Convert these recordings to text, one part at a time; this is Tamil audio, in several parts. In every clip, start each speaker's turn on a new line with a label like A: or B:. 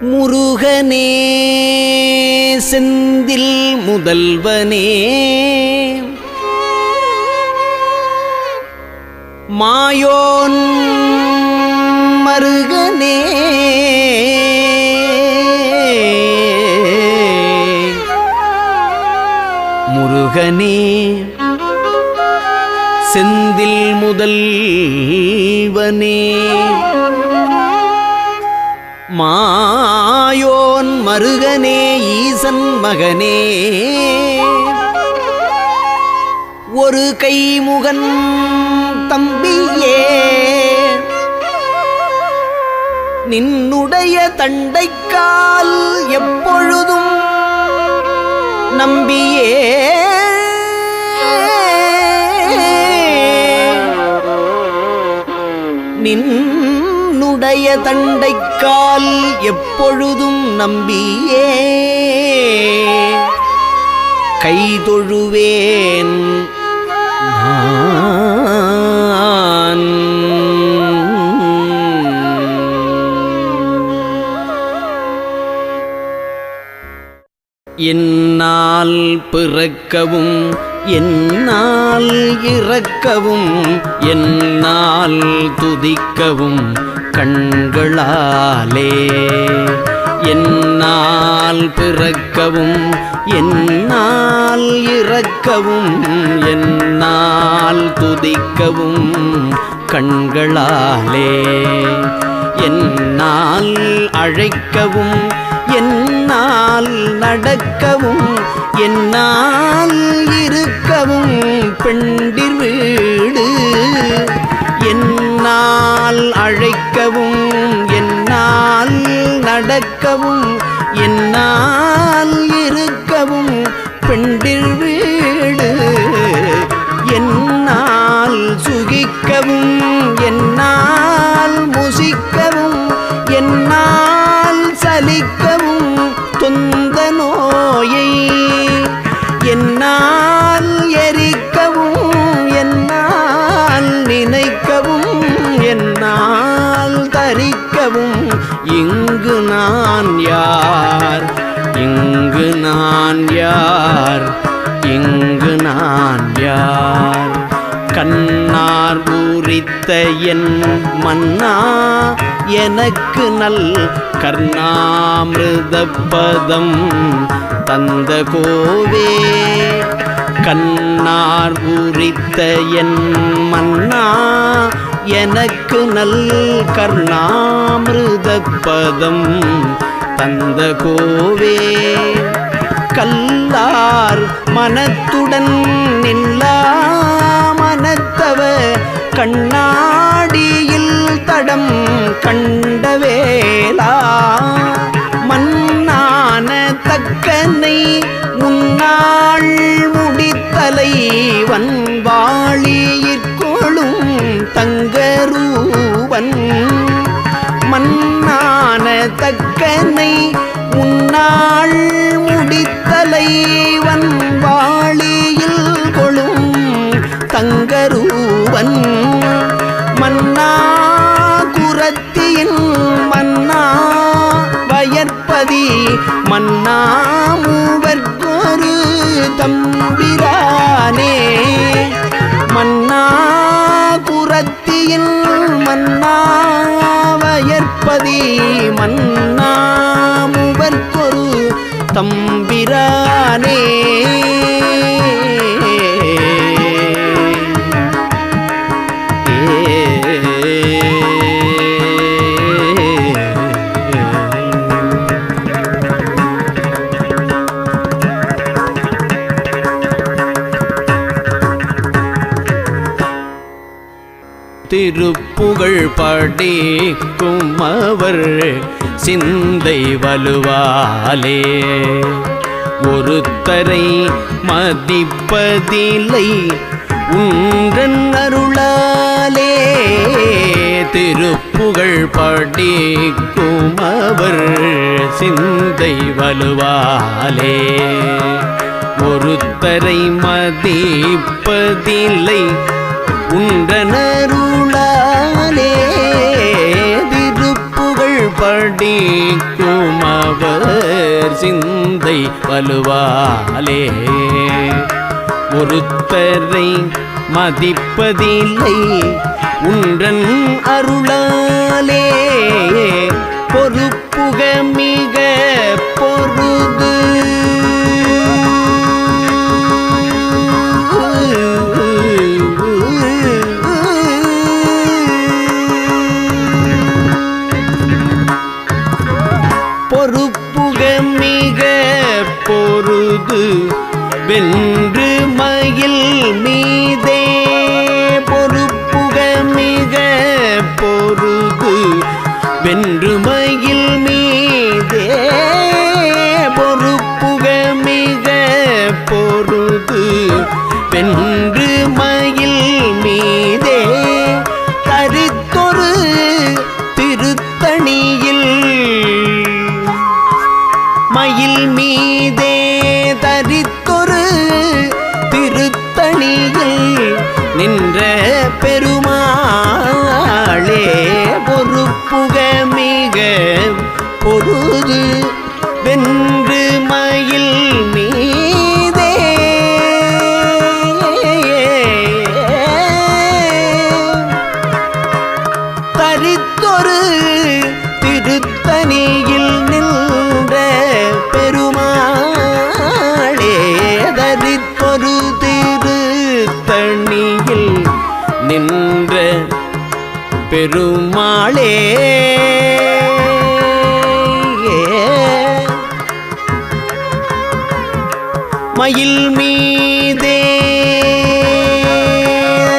A: முருகனே செந்தில் முதல்வனே மாயோன் மருகனே முருகனே செந்தில் முதல்வனே மாயோன் மருகனே ஈசன் மகனே ஒரு கைமுகன் தம்பியே நின்னுடைய தண்டைக்கால் எப்பொழுதும் நம்பியே நின்னுடைய தண்டைக்கால் எப்பொழுதும் நம்பியே கைதொழுவேன் நான். என்னால் பிறக்கவும் என்னால் இறக்கவும் என்னால் துதிக்கவும் கண்களாலே என்னால் பிறக்கவும் என்னால் இறக்கவும் என்னால் துதிக்கவும் கண்களாலே என்னால் அழைக்கவும் என்னால் நடக்கவும் என்னால் இருக்கவும் பெண்டிர் வீடு என்னால் அழைக்கவும் என்னால் நடக்கவும் என்னால் இருக்கவும் பெண்டிர் வீடு என்னால் சுகிக்கவும் என்னால் முசிக்கவும் என்னால் சலிக்கவும் தொந்த நோயை என்னால் எரிக்கவும் என்னால் நினைக்கவும் என்னால் தரிக்கவும் இங்கு நான் யார் இங்கு நான் யார் இங்கு நான் யார் கண்ணார் பூரித்த என் மன்னா எனக்கு நல் கர்ணாமிருதப்பதம் தந்த கோவே கண்ணார் பூரித்த என் மன்னா எனக்கு நல் கர்ணாமிருதப்பதம் தந்த கோவே கல்லார் மனத்துடன் நில்லா மனத்தவ கண்ணாடியில் தடம் கண்டவேலா மன்னான தக்கனை முன்னாள் முடித்தலை வன்வாளியிற்கொளும் தங்கரூபன் மன்னான தக்கனை முன்னாள் முடித்தலை வன்வாளியில் கொளும் தங்கரூபன் மன்னா குரத்தியின் மன்னா வயற்பதி மன்னா மூவர்க்கொரு தம்பிரானே மன்னா குரத்தியின் மன்னா வயற்பதி மன்னா மூவர்க்கொரு தம்பிரானே திருப்புகழ் படிக்கும் அவர் சிந்தை வலுவாலே ஒருத்தரை மதிப்பதில்லை உன்றன் அருளாலே திருப்புகழ் படிக்கும் அவர் சிந்தை வலுவாலே ஒருத்தரை மதிப்பதில்லை உன்றனருளாலே திருப்புகழ் படிக்கும் அவர் சிந்தை வலுவாலே ஒருத்தரை மதிப்பதில்லை உன்றன் அருளாலே பொறுப்புக மிக பொருது பொறுப்புக மிக பொருது வென்று மயில் மீதே பொறுப்புக மிக பொருது வென்று மயில் மீதே பொறுப்புக மிக பொருது வென்று மயில் மீதே தரித்தொரு திருத்தணியில் மயில் மீதே தரித்தொரு திருத்தணியில் நின்ற பெருமாளே பொறுப்புக மிக பொருது வென்று மயில் மீதே தரித்தொரு திருத்தணியில் நின்ற பெருமாளே தரித்தொரு திருத்தணியில் நின்ற பெருமாளே மயில் மீதே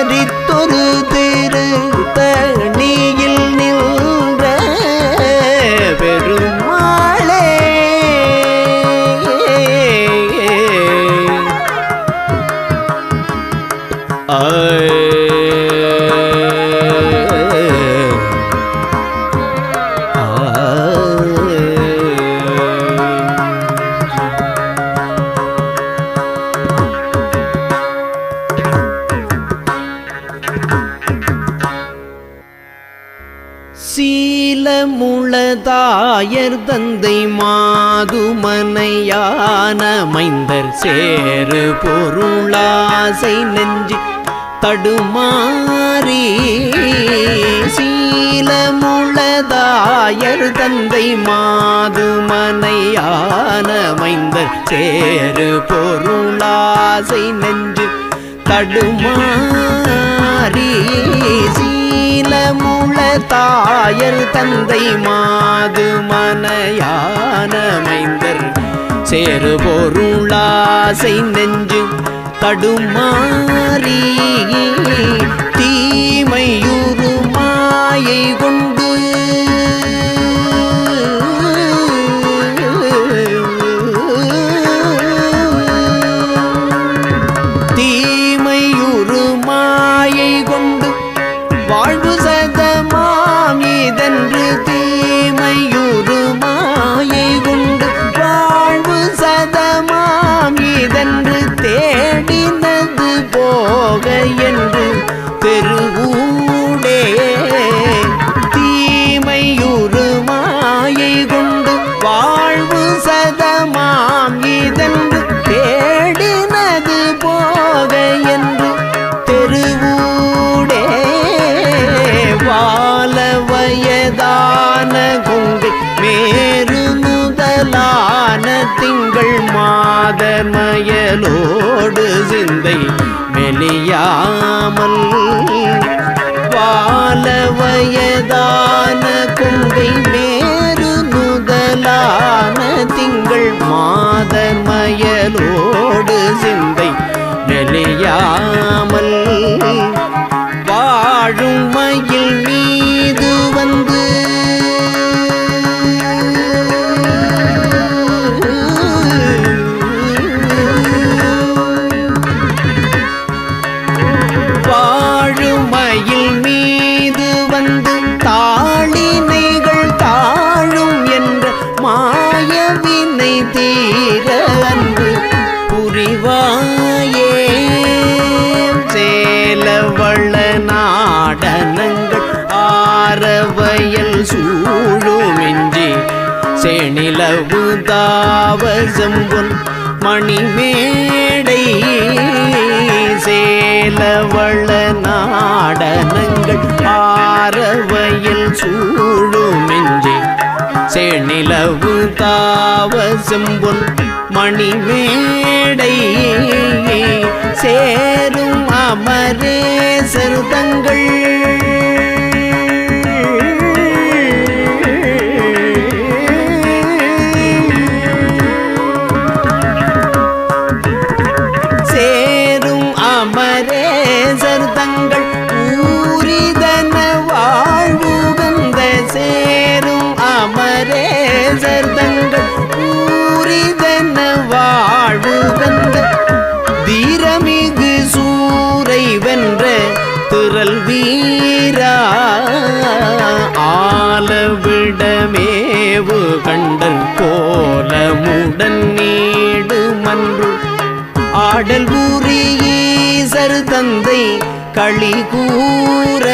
A: தரித்தொரு திருத்தணியில் நின்ற பெருமாளே சீலமுளதாயர் தந்தை மாதுமனையான மைந்தர் சேரு பொருளாசை நெஞ்சி தடுமாறி சீலமுளதாயர் தந்தை மாதுமனையான மைந்தர் சேரு பொருளாசை நெஞ்சு தடுமாறி சீலமுளதாயர் தந்தை மாதுமனையான மைந்தர் சேரு பொருளாசை நெஞ்சு தடுமாறி தீமையுறு மாயை கொண்டு தீமையுறு மாயை கொண்டு வாழ்வு சதமாம் இதென்று தீமையுறு மாயை கொண்டு வாழ்வு சதமாம் இதென்று தேடினது போக என்று தெருவூடே தீமையுறு மாயை கொண்டு வாழ்வு சதமாம் இதென்று தேடினது போக என்று தெருவூடே வால வயதான கொங்கை மேரு முதலான திங்கள் மாதமயலோடு சிந்தை மெலியாமல் வால வயதான கொங்கை மேரு முதலான திங்கள் மாதமயலோடு சிந்தை மெலியாமல் வாழும் மயில் மீது வந்து வாழும் மயில் மீது வந்து தாளினைகள் தாழும் என்ற மாயவினை தீர அன்பு புரிவாயே சேலவள நாடனங்கள் ஆரவயல் சூழுமே நிலவு தாவ செம்பொன் மணிமேடை சேலவள நாடனங்கள் ஆரவையில் சூழுமெஞ்சே சேநிலவு தாவ செம்பொன் மணிமேடை சேரும் அமரேசர் தங்கள் சேரும் அமரேசர் தங்கள் ஊரிதன வாழ்வுகந்த சேரும் அமரேசர் தங்கள் ஊரிதன வாழ்வுகந்த தீரமிகு சூரை வென்ற திரள் வீரா ஆலவிடமேவு கண்டல் கோலமுடன் நீடு மன்று ஆடல் ஊரீசர் தந்தை களி கூற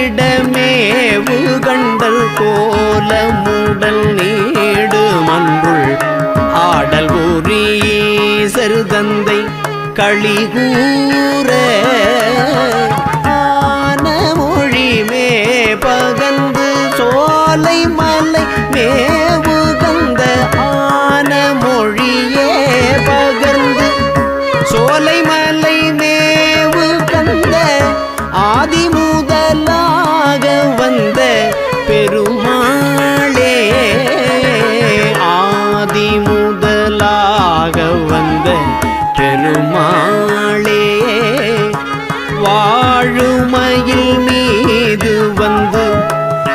A: ஆலவிடமேவு கண்டல் கோலமுடன் நீடு மன்றுள் ஆடல் ஊரீசர் தந்தை களி கூற ஆன மொழி மே பகந்து சோலை மலை மேவு கந்த ஆன மொழியே பகர்ந்து சோலை மலை மேவு கந்த ஆதி முதலாக வந்த பெருமாளே ஆதி முதலாக வந்த பெருமாளே வாழுமையில் மீது வந்து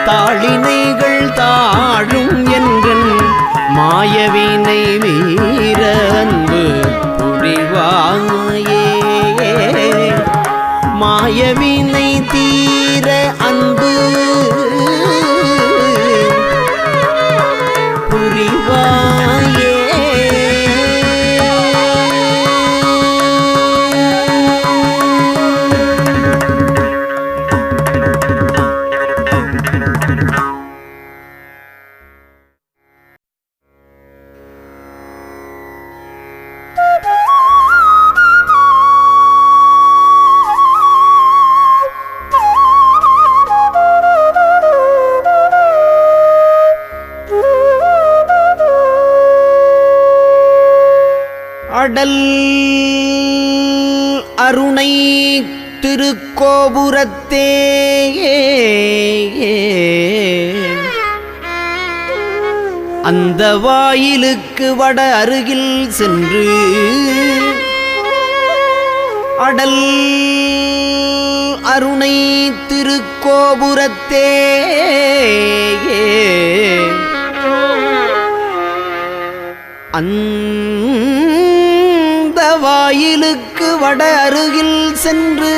A: தாளினைகள் தாழும் என்றன் மாயவினை வீர அன்பு புரிவாயே மாயவினை தீர அன்பு புரிவாயே அடல் அருணை திருக்கோபுரத்தே அந்த வாயிலுக்கு வட அருகில் சென்று அடல் அருணை திருக்கோபுரத்தே அந்த வாயிலுக்கு வட அருகில் சென்று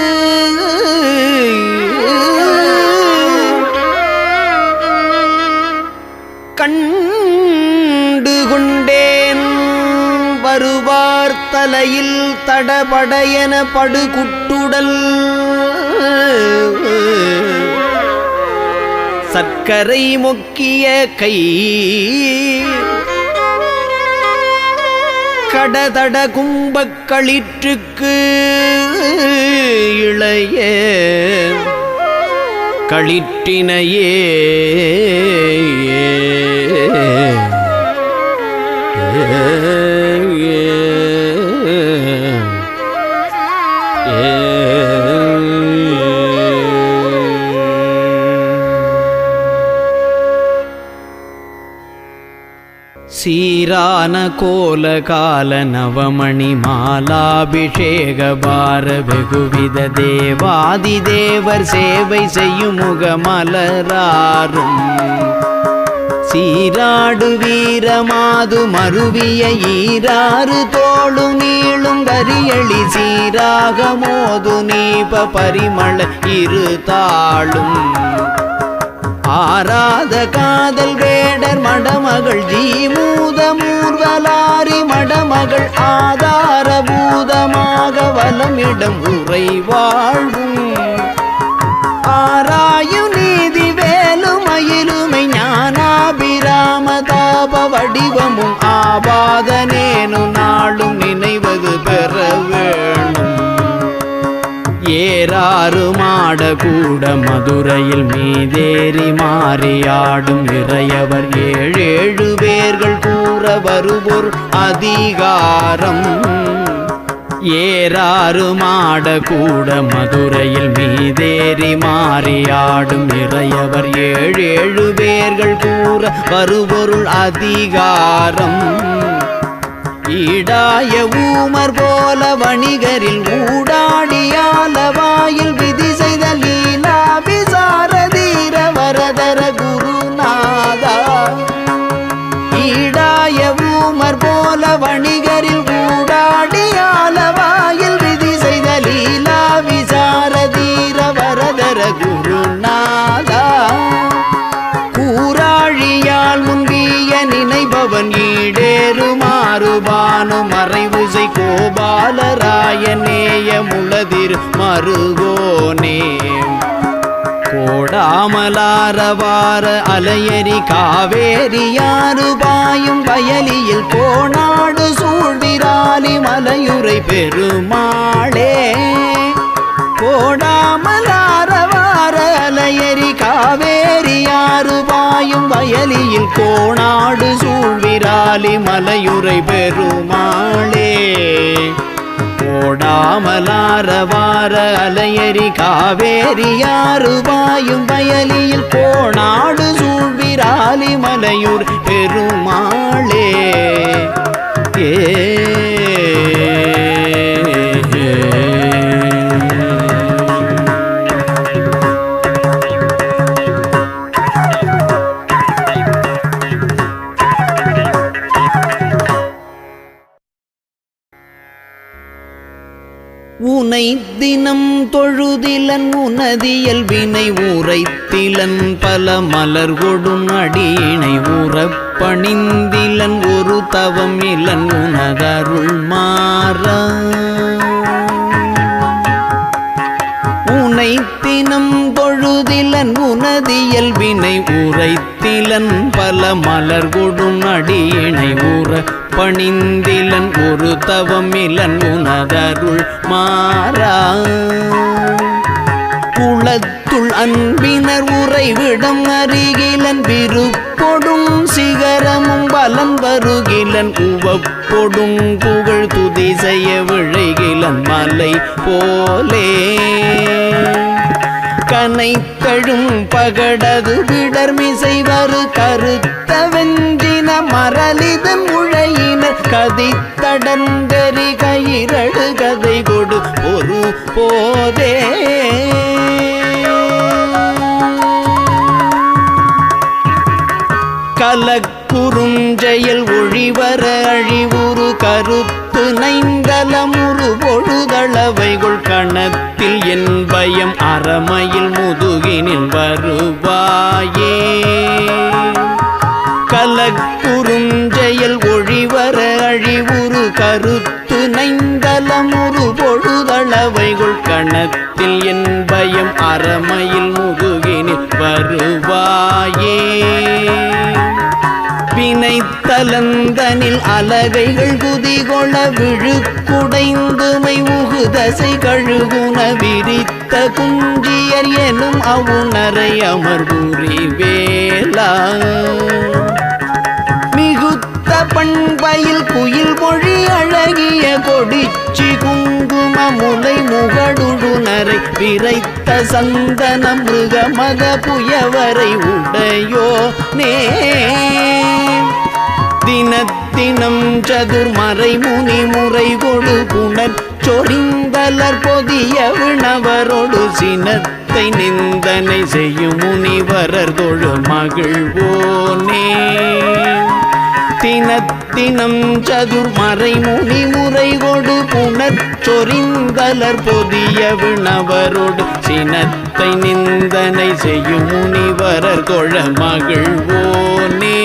A: கண்டு கொண்டேன் வருவார் தலையில் தடபடையன படுகுட்டுடல் சர்க்கரை மொக்கிய கை கடதட கும்பக்களிற்றுக்கு இளைய களிற்றினையே சீரான கோல கால நவமணி மாலாபிஷேக பார வெகுவித தேவாதி தேவர் சேவை செய்யும் முகமலராரும் சீராடு வீரமாது மருவிய ஈராறு தோளு நீளும் கரியளி சீராக மோது நீப பரிமள இரு தாளும் ஆராத காதல் வேடர் மடமகள் ஜீமூத மூர்வலாரி மடமகள் ஆதார பூதமாக வலமிடம் உரை வாழ்வும் ஆராயு நீதி வேலுமயிலுமை ஞான நாளும் ஆபாதனேனு நாளும் நினைவது பெற வேணும். ஏறாறு மாட கூட மதுரையில் மீதேறி மாறியாடும் இறையவர் 7 பேர்கள் கூற வருவோர் அதிகாரம். ஏறாறு மாட கூட மதுரையில் மீதேறி மாறியாடும் இறையவர் 7 பேர்கள் கூற வருபொருள் அதிகாரம். ஈடாய ஊமர் போல வணிகரில் ஊடாடியாலவாயில் விதி செய்த லீலா விசாரதீர வரதர குருநாதா. ஈடாய ஊமர் போல வணிகரில் ஊடாடியாலவாயில் விதி செய்த லீலா விசாரதீர வரதர குருநாதா. கூராழியால் முன்பிய நினைபவன் ஈடேறுமாறுபானு மறைவுசை கோபாலராயநேய முளதிர் மருகோனே. கோடாமலாரவார அலையரி காவேரியாறு பாயும் வயலியில் கோணாடு சூழ்விராலி மலையுரை பெருமாளே. கோடாமலாரவார அலையரி காவேரியாறு பாயும் வயலியில் கோணாடு சூழ்விராலி மலையுரை பெருமாளே. கோடாமலாரவார அலையரி காவேரியாறு பாயும் வயலியில் கோணாடு சூழ்விராலி மலையூர் பெருமாளே. உனை தினம் தொழுதிலன் உனதியல் வினை உரைத்திலன் பல மலர் கொடும் அடியினை உறப் பணிந்திலன் ஒரு தவம் இலன் உனதருள் மாறா. உனை தினம் தொழுதிலன் உனதியல் வினை உரைத்திலன் பல மலர் கொடும் அடியினை உற பணிந்திலன் ஒரு தவம் இலன் உனதருள் மாறா. குளத்துள் அன்பினர் உறைவிடம் அருகிலன் விருப்பொடும் சிகரமும் பலன் வருகிலன் உவப்பொடும் புகழ் துதி செய்ய விழைகிலன் மலை போலே. கனைத்தழும் பகடது விடர்மிசை வரு கருத்த வெஞ்சின மரலிதன் உழையினர் கதித்தடந்தரி கயிரடு கதை கொடு ஒரு போதே. கலக்குறுஞ்செயல் ஒழிவர அழிவுறு கருத்து நைந்தலமுறு பொழுதளவைகள் கணத்தில் என் பயம் அறமையில் முதுகினில் வருவாயே. கலக்குறுஞ்செயல் ஒழிவர அழிவுறு கருத்து நைந்தலமுறு பொழுதளவைகள் கணத்தில் என் பயம் அறமையில் முதுகினில் வருவாயே. வினைத்தலந்தனில் அலகைகள் குதிகொள விழுக்குடைந்துமை உகுதசை கழுகுன விரித்த குஞ்சியர் எனும் அவுணரை அமர்புரி வேலா. மிகுத்த பண்பயில் குயில் மொழி அழகிய கொடிச்சி குங்கும முலை முகடுடுனரை விரைத்த சந்தன மிருகமத புயவரை உடையோ நே. தினத்தினம் சதுர்மறை முனி முறை கொடு புனர் சொரிந்தலர் பொதிய விணவரோடு சினத்தை நிந்தனை செய்யும் முனிவரர் தொழு மகிழ்வோனே. தினத்தினம் சதுர்மறை முனி முறை கொடு புனர் சொரிந்தலர் பொதிய விணவரோடு சினத்தை நிந்தனை செய்யும் முனிவரர் தொழ மகிழ்வோனே.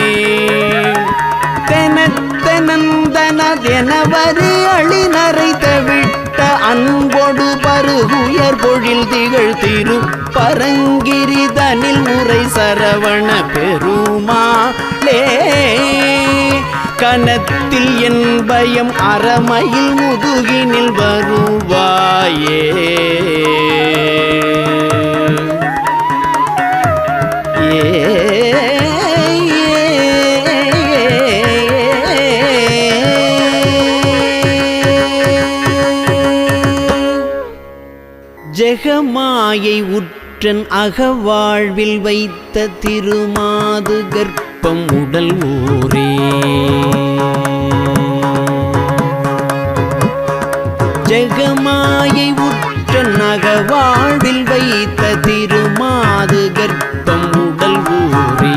A: தெனவரு அழினரை தவிட்ட அன்பொடு பருகுயர் பொழில் திகழ் திரு பரங்கிரிதனில் முறை சரவண பெருமாளே. கணத்தில் என் பயம் அறமையில் முதுகினில் வருவாயே. ஜெகமாயை உற்றன் அகவாழ்வில் வைத்த திருமாது கர்ப்பம் உடல் ஊரே. ஜெகமாயை உற்றன் அகவாழ்வில் வைத்த திருமாது கர்ப்பம் உடல் ஊரே.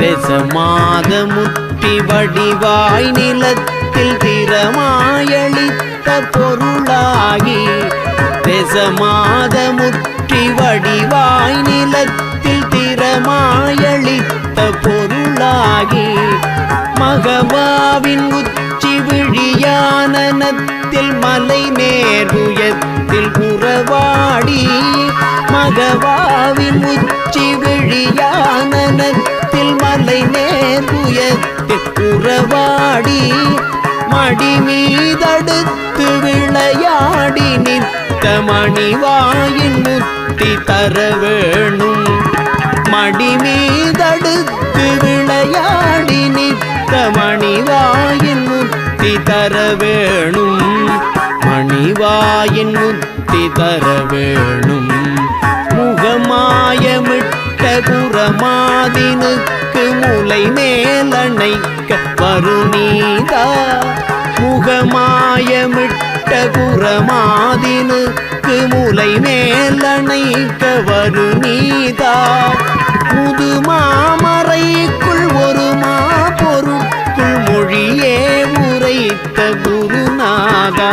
A: ரசமாத முற்றி வடிவாய் நிலத்தில் திறமாயளித்த பொருளாகி. ரசமாத முற்றி வடிவாய் நிலத்தில் திறமாயளித்த பொருளாகி. மகவாவின் உச்சி விழியானனத்தில் மலை நேர்வுயத்தில் உறவாடி. மகவாவின் உச்சி விழியானனத்தில் மலை நேர்வுயத்தில் உறவாடி. மடி மீதடுத்து விளையாடி நிற்க மணிவாயின் முத்தி தர வேணும். மடி மீதடுத்து விளையாடி நிற்க மணிவாயின் முத்தி தர வேணும். மணிவாயின் முத்தி தர வேணும். முகமாயமிட்ட குரமாதினுக்கு முலை மேலணைக்க வருநீதா. முகமாயமிட்ட குரமாதினுக்கு முலை மேலணைக்க வருநீதா. முதுமாமறைக்குள் ஒரு பொருட்குள் மொழியே உரைத்த குருநாதா.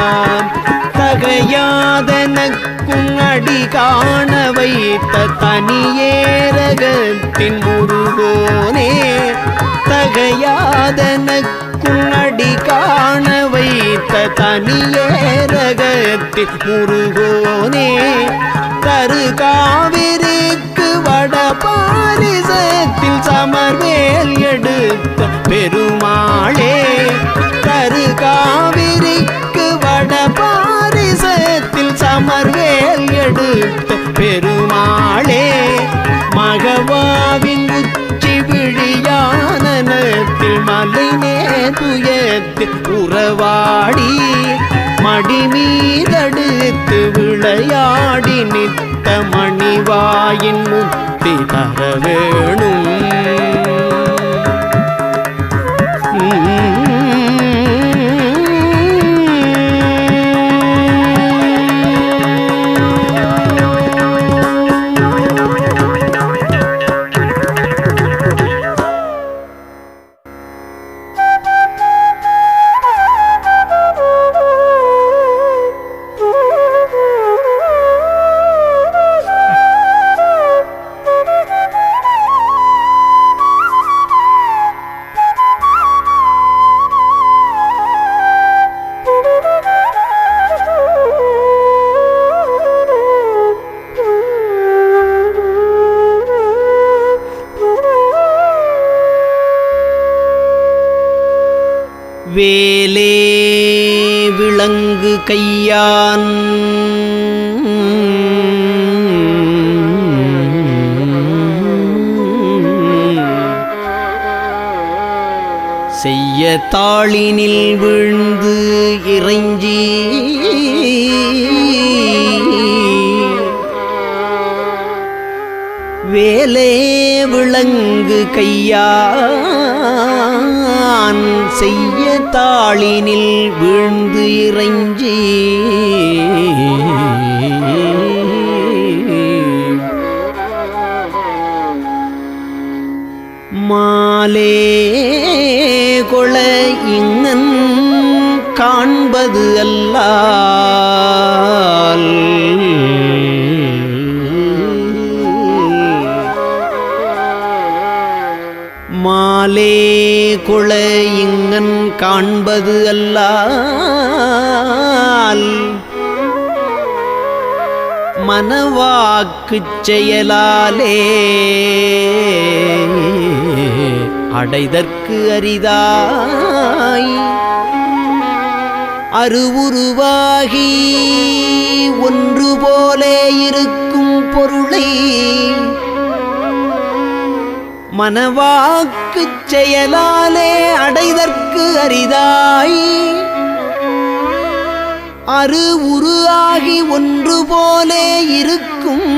A: தகையாதனக்கும் அடி காண வைத்த தனியேரகத்தின் முருகோனே. தகையாதனக்கும் அடி காண வைத்த தனியேரகத்தின் முருகோனே. தரு காவிரிக்கு வட பாரிசத்தில் சமர்வேல் எடுத்த பெருமாளே. தரு காவிரிக்கு வட பாரிசத்தில் சமர்வேல் எடுத்த பெருமாளே. மகவாவின் உச்சி விழியானனத்தில் மலை நேர்வுயத்தில் உறவாடி. மடி மீதடுத்து விளையாடி நிற்க மணிவாயின் முத்தி தர வேணும். வேலே விளங்கு கையான் செய்ய தாளினில் விழுந்து இறைஞ்சி வேலே விளங்கு கையான் செய்ய தாளினில் விழுந்து இறைஞ்சி மாலே கொள இங்கன் காண்பது அல்லால் மாலே கொள இங்கன் காண்பது அல்லால் மனவாக்குச் செயலாலே அடைதற்கு அரிதாம் அரிதாய் அருவுருவாகி ஒன்று போலே இருக்கும் பொருளை மனவாக்குச் செயலாலே அடைதற்கு அரிதாய் அருவுரு ஆகி ஒன்று போலே இருக்கும்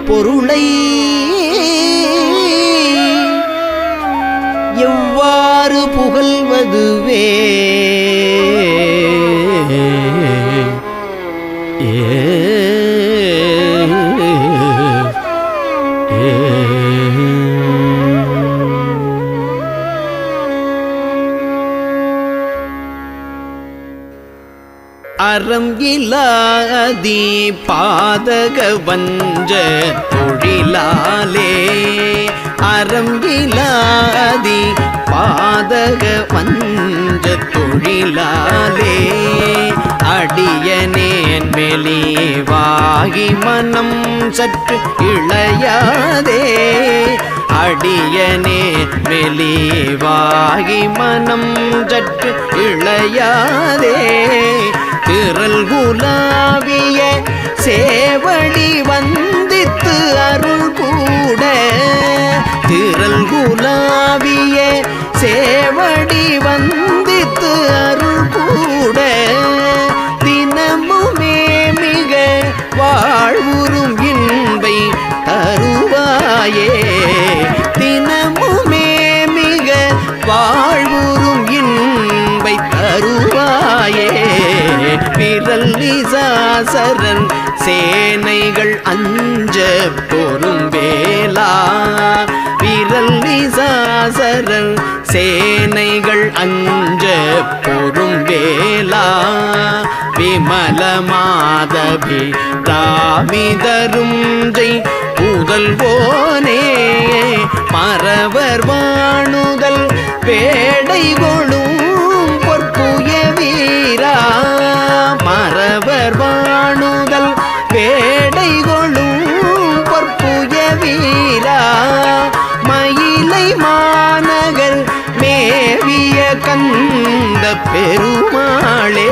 A: பொருளை எவ்வாறு புகழ்வதுவே அறம் இலாதி பாதக வஞ்ச தொழிலாலே அறம் இலாதி பாதக வஞ்ச தொழிலாலே அடியனேன் மெலிவாகி மனம் சற்று இளையாதே அடியனே மெலிவாகி மனம் சற்று இளையாதே திரள் குலாவிய சேவடி வந்தித்து அருள் கூட திரள் குலாவிய சேவடி வந்தித்து அருள் கூட தினமுமே மிக வாழ்வுறும் இன்பை தருவாயே தினமுமே மிக வாழ்வுறும் இன்பை தருவாயே விரல்லிசாசரன் சேனைகள் அஞ்ச பொறும் வேளா விரல்லிசாசரன் சேனைகள் அஞ்ச பொறும் வேளா விமல மாதவி ராமிதரும் ஜெய் புதல்வோனே மறவர் வாணுதல் வேடை கொளும் பொற்புய வீரா மறவர் வாணுதல் வேடை கொளும் பொற்புய வீரா மயிலை மாநகர் மேவிய கந்த பெருமாளே